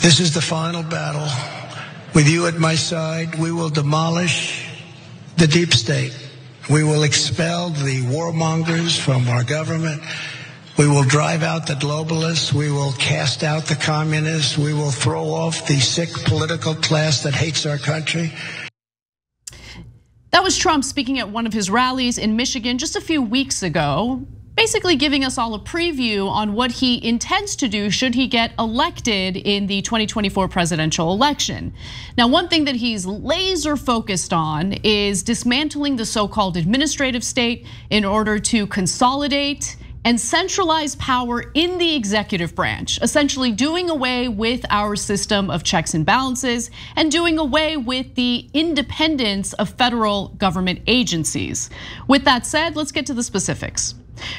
This is the final battle. With you at my side, we will demolish the deep state. We will expel the warmongers from our government. We will drive out the globalists. We will cast out the communists. We will throw off the sick political class that hates our country. That was Trump speaking at one of his rallies in Michigan just a few weeks ago, basically giving us all a preview on what he intends to do should he get elected in the 2024 presidential election. Now, one thing that he's laser focused on is dismantling the so-called administrative state in order to consolidate and centralize power in the executive branch, essentially doing away with our system of checks and balances and doing away with the independence of federal government agencies. With that said, let's get to the specifics.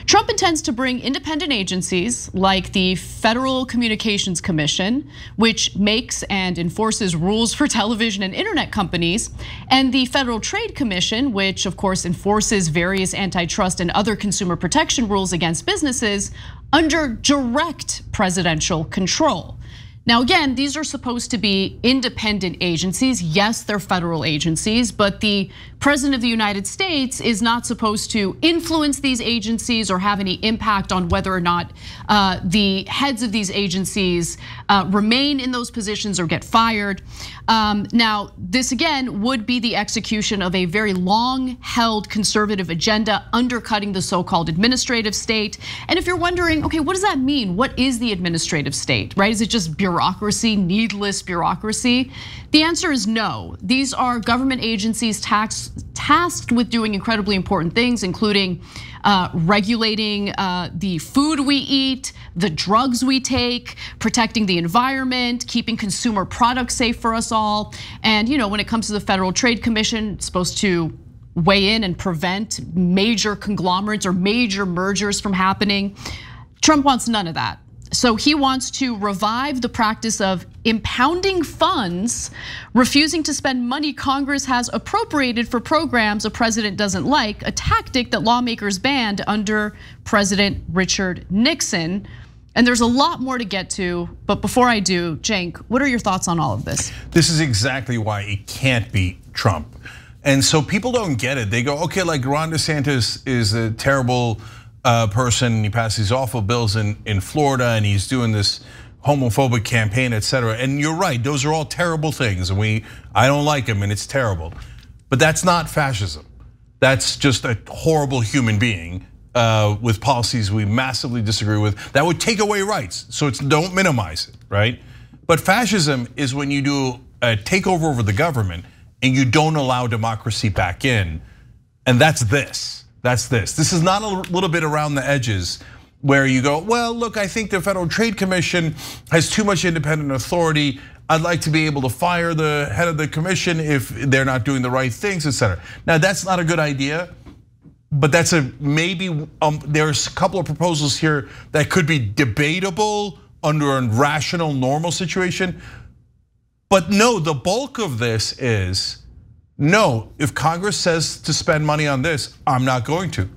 Trump intends to bring independent agencies like the Federal Communications Commission, which makes and enforces rules for television and internet companies, and the Federal Trade Commission, which of course enforces various antitrust and other consumer protection rules against businesses, under direct presidential control. Now again, these are supposed to be independent agencies. Yes, they're federal agencies, but the President of the United States is not supposed to influence these agencies or have any impact on whether or not the heads of these agencies remain in those positions or get fired. Now, this again would be the execution of a very long held conservative agenda undercutting the so-called administrative state. And if you're wondering, okay, what does that mean? What is the administrative state, right? Is it just bureaucracy, needless bureaucracy? The answer is no. These are government agencies tasked with doing incredibly important things, including regulating the food we eat, the drugs we take, protecting the environment, keeping consumer products safe for us all. And when it comes to the Federal Trade Commission, it's supposed to weigh in and prevent major conglomerates or major mergers from happening. Trump wants none of that. So he wants to revive the practice of impounding funds, refusing to spend money Congress has appropriated for programs a president doesn't like, a tactic that lawmakers banned under President Richard Nixon. And there's a lot more to get to, but before I do, Cenk, what are your thoughts on all of this? This is exactly why it can't be Trump. And so people don't get it. They go, okay, like Ron DeSantis is a terrible person. He passed these awful bills in Florida and he's doing this homophobic campaign, et cetera. And you're right, those are all terrible things. And I don't like him and it's terrible. But that's not fascism. That's just a horrible human being with policies we massively disagree with that would take away rights. So don't minimize it, right? But fascism is when you do a takeover over the government and you don't allow democracy back in. And that's this. That's this. This is not a little bit around the edges where you go, well, look, I think the Federal Trade Commission has too much independent authority. I'd like to be able to fire the head of the commission if they're not doing the right things, et cetera. Now, that's not a good idea, but that's maybe, there's a couple of proposals here that could be debatable under a rational, normal situation. But no, the bulk of this is, no, if Congress says to spend money on this, I'm not going to.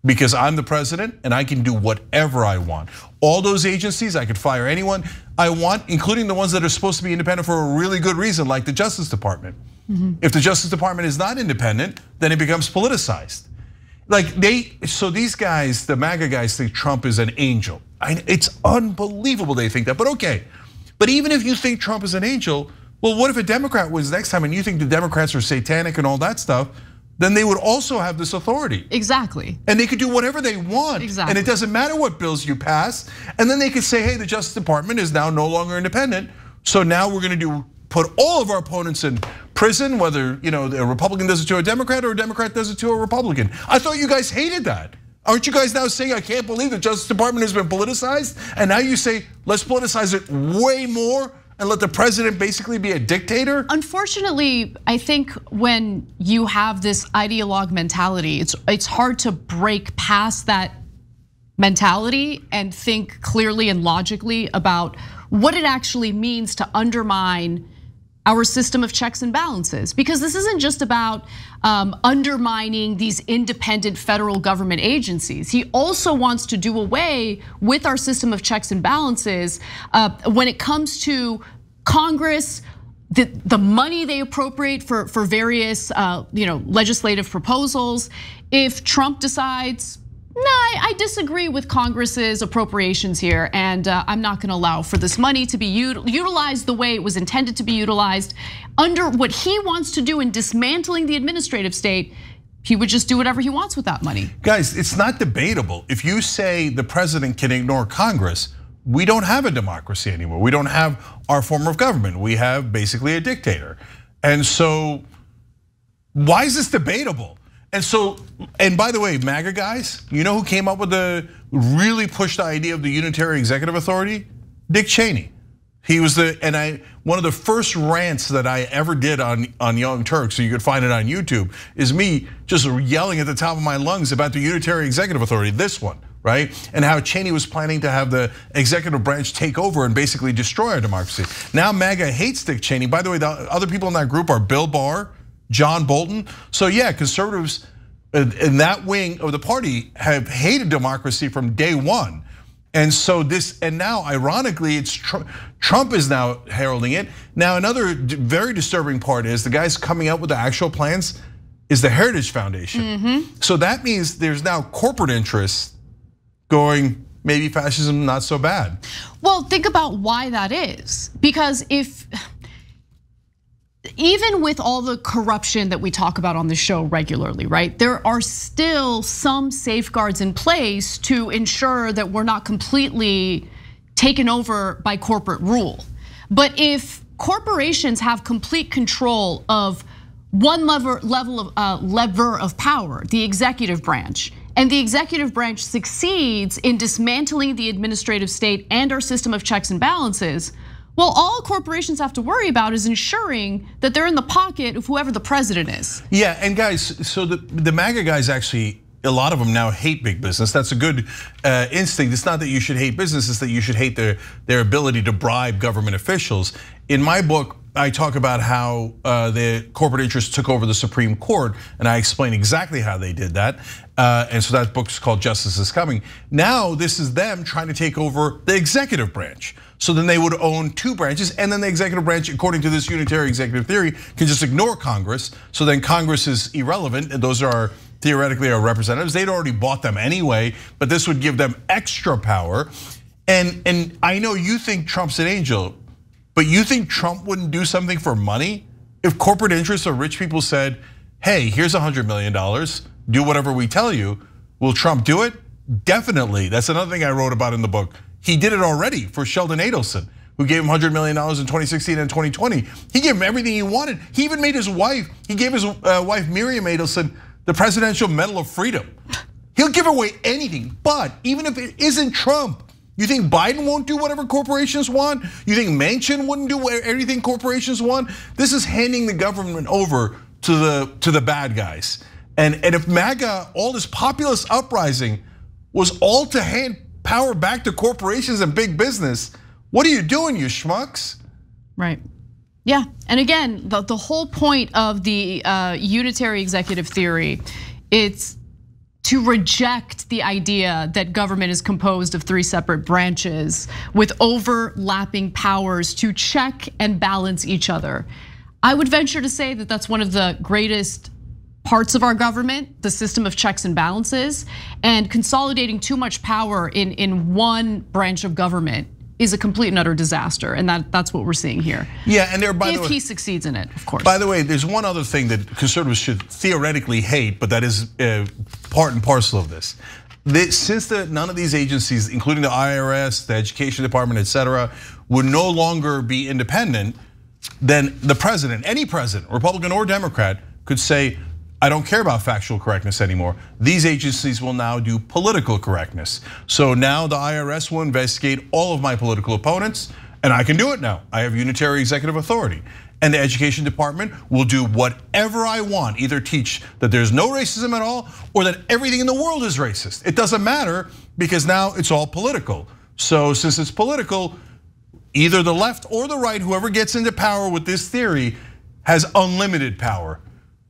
Because I'm the president and I can do whatever I want. All those agencies, I could fire anyone I want, including the ones that are supposed to be independent for a really good reason, like the Justice Department. If the Justice Department is not independent, then it becomes politicized. So these guys, the MAGA guys, think Trump is an angel. It's unbelievable they think that, but okay. But even if you think Trump is an angel, well, what if a Democrat wins next time and you think the Democrats are satanic and all that stuff? Then they would also have this authority. Exactly. And they could do whatever they want. Exactly. And it doesn't matter what bills you pass. And then they could say, hey, the Justice Department is now no longer independent. So now we're going to put all of our opponents in prison, whether a Republican does it to a Democrat or a Democrat does it to a Republican. I thought you guys hated that. Aren't you guys now saying, I can't believe the Justice Department has been politicized? And now you say, let's politicize it way more and let the president basically be a dictator? Unfortunately, I think when you have this ideologue mentality, it's hard to break past that mentality and think clearly and logically about what it actually means to undermine our system of checks and balances, because this isn't just about undermining these independent federal government agencies. He also wants to do away with our system of checks and balances when it comes to Congress, the money they appropriate for various legislative proposals. If Trump decides, no, I disagree with Congress's appropriations here, and I'm not going to allow for this money to be utilized the way it was intended to be utilized under what he wants to do in dismantling the administrative state, he would just do whatever he wants with that money. Guys, it's not debatable. If you say the president can ignore Congress, we don't have a democracy anymore. We don't have our form of government. We have basically a dictator. And so why is this debatable? And by the way, MAGA guys, you know who came up with really pushed the idea of the unitary executive authority? Dick Cheney. He was one of the first rants that I ever did on Young Turks, so you could find it on YouTube, is me just yelling at the top of my lungs about the unitary executive authority, this one, right? And how Cheney was planning to have the executive branch take over and basically destroy our democracy. Now MAGA hates Dick Cheney. By the way, the other people in that group are Bill Barr, John Bolton. So yeah, conservatives in that wing of the party have hated democracy from day one. And now ironically, it's Trump is now heralding it. Now another very disturbing part is the guys coming up with the actual plans is the Heritage Foundation. So that means there's now corporate interests going, maybe fascism not so bad. Well, think about why that is. Because even with all the corruption that we talk about on the show regularly, right? There are still some safeguards in place to ensure that we're not completely taken over by corporate rule. But if corporations have complete control of one lever of power, the executive branch, and the executive branch succeeds in dismantling the administrative state and our system of checks and balances, well, all corporations have to worry about is ensuring that they're in the pocket of whoever the president is. Yeah, and guys, so the MAGA guys actually, a lot of them now hate big business. That's a good instinct. It's not that you should hate business, it's that you should hate their ability to bribe government officials. In my book, I talk about how the corporate interests took over the Supreme Court, and I explain exactly how they did that. And so that book is called Justice is Coming. Now this is them trying to take over the executive branch. So then they would own two branches, and then the executive branch, according to this unitary executive theory, can just ignore Congress. So then Congress is irrelevant, and those are theoretically our representatives. They'd already bought them anyway, but this would give them extra power. And I know you think Trump's an angel, but you think Trump wouldn't do something for money? If corporate interests or rich people said, hey, here's $100 million, do whatever we tell you, will Trump do it? Definitely. That's another thing I wrote about in the book. He did it already for Sheldon Adelson, who gave him $100 million in 2016 and 2020. He gave him everything he wanted. He even made his wife, he gave his wife Miriam Adelson the Presidential Medal of Freedom. He'll give away anything, but even if it isn't Trump, you think Biden won't do whatever corporations want? You think Manchin wouldn't do everything corporations want? This is handing the government over to the bad guys. And if MAGA, all this populist uprising was all to hand power back to corporations and big business, what are you doing, you schmucks? Right. Yeah, and again, the whole point of the unitary executive theory, it's to reject the idea that government is composed of three separate branches with overlapping powers to check and balance each other. I would venture to say that that's one of the greatest parts of our government, the system of checks and balances, and consolidating too much power in one branch of government is a complete and utter disaster, and that's what we're seeing here. Yeah, and if he succeeds in it, of course. By the way, there's one other thing that conservatives should theoretically hate, but that is part and parcel of this. Since none of these agencies, including the IRS, the Education Department, etc., would no longer be independent, then the president, any president, Republican or Democrat, could say, I don't care about factual correctness anymore. These agencies will now do political correctness. So now the IRS will investigate all of my political opponents, and I can do it now. I have unitary executive authority. And the Education Department will do whatever I want, either teach that there's no racism at all or that everything in the world is racist. It doesn't matter because now it's all political. So since it's political, either the left or the right, whoever gets into power with this theory has unlimited power.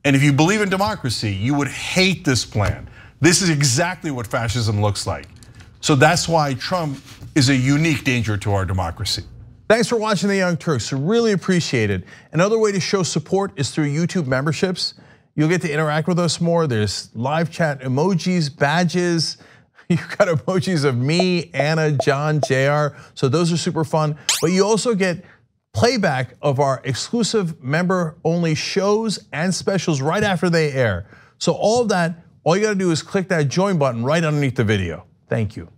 And if you believe in democracy, you would hate this plan. This is exactly what fascism looks like. So that's why Trump is a unique danger to our democracy. Thanks for watching The Young Turks, really appreciate it. Another way to show support is through YouTube memberships. You'll get to interact with us more. There's live chat emojis, badges. You've got emojis of me, Anna, John, JR. So those are super fun. But you also get playback of our exclusive member-only shows and specials right after they air. So all of that, all you gotta do is click that join button right underneath the video. Thank you.